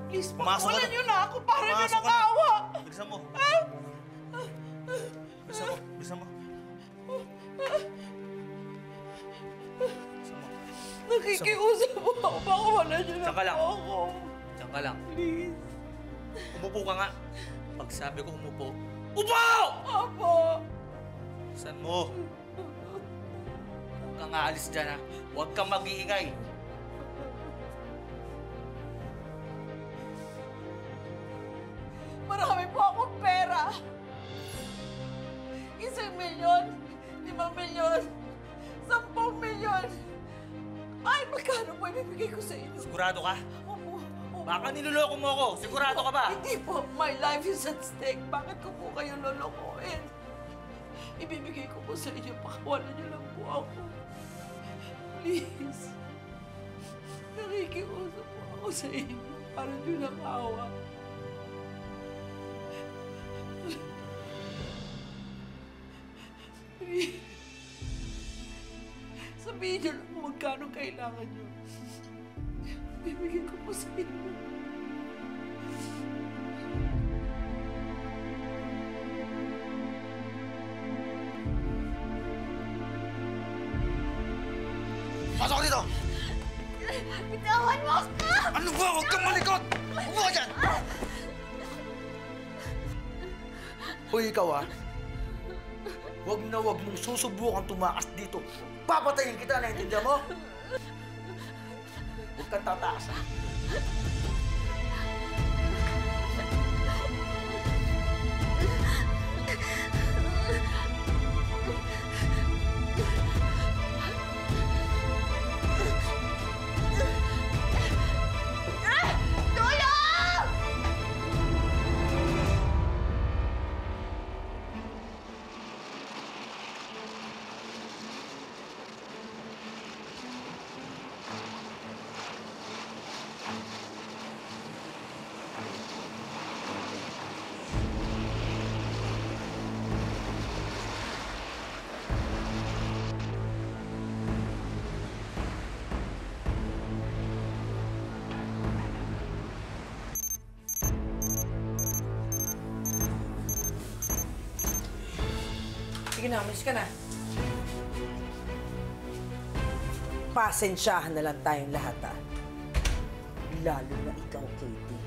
Please, Pumasok pagkulan ka na. niyo na ako para niyo Pumasok ka na. nakawa. Bilisan mo. Bilisan mo. Bilisan mo. Bilisan mo. Nakikiusap po ako. Pakawalan niyo na Diyan ka lang. po ako. Diyan ka lang. Please. Umupo ka nga. Pag sabi ko umupo, upo! Apo. Saan mo? Huwag kang aalis dyan, ha? Huwag kang mag-iingay. Marami po akong pera. 1,000,000, 5,000,000, 10,000,000. Ay, magkano po ibibigay ko sa inyo? Sigurado ka? Opo. Baka niloloko mo ako. Sigurado ka ba? Hindi po. My life is at stake. Bakit ko po kayo lolokohin? Ibibigay ko po sa inyo. Pakawalan niyo lang po ako. Please. Nakikiusap po ako sa inyo para niyo lang awa. Please. Sabihin niyo lang kung magkano kailangan niyo. Bibigyan ko po sa inyo. Pasok ka dito! Bitawan mo ako! Ano ba? Huwag kang malikot! Upo ka dyan! Hoy, ikaw Huwag na huwag mong susubukan tumakas dito. Papatayin kita, naiintindihan mo? Huwag kang tataas, Sige na, umalis ka na. Pasensyahan na lang tayong lahat, Lalo na ikaw, Katie.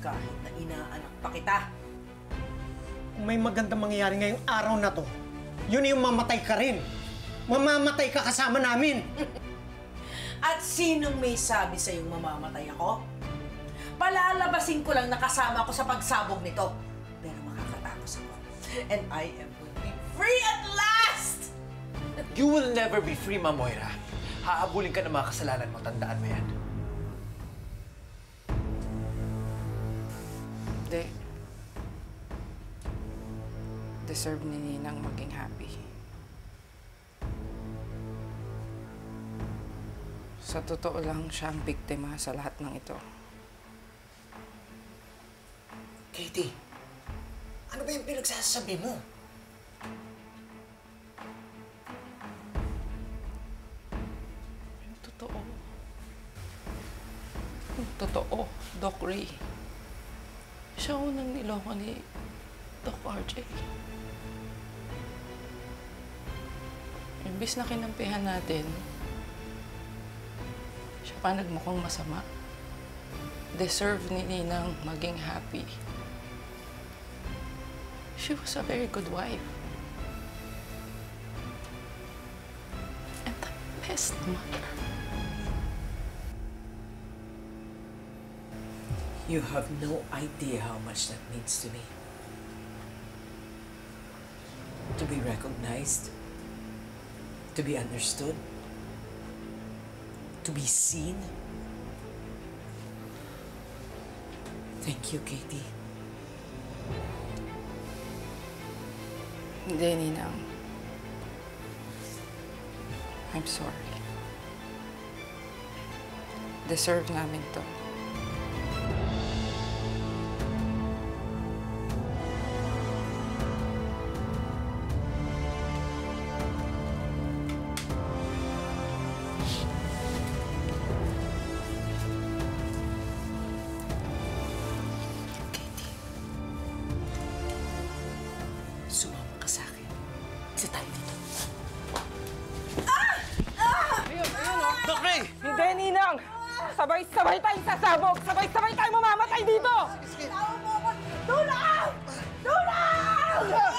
Kahit na inaanak pa kita. Kung may magandang mangyayari ngayong araw na to, yun yung mamatay ka rin. Mamamatay ka kasama namin. At sinong may sabi sa'yong mamamatay ako? Palalabasin ko lang nakasama ko sa pagsabog nito. Pero makakatapos ako. And I am going to be free at last! You will never be free, Ma'am Moira. Hahabulin ka ng mga kasalanan mo. Tandaan mo yan. Hindi. Deserve ni Ninang maging happy. Sa totoo lang, siya ang biktima sa lahat ng ito. Katie, ano ba yung pinagsasabi mo? Yung totoo. Yung totoo, Doc Ray. Siya unang niloko ni Doc RJ. Imbis na kinampihan natin, siya pa nagmukhang masama. Deserve ni Ninang maging happy. She was a very good wife. And the best mother. You have no idea how much that means to me. To be recognized, to be understood, to be seen. Thank you, Katie. Hindi, Ninang. I'm sorry. Deserve namin to. Sabay-sabay tayong sasabog! Sabay-sabay tayong mamamatay dito! Tulong! Tulong!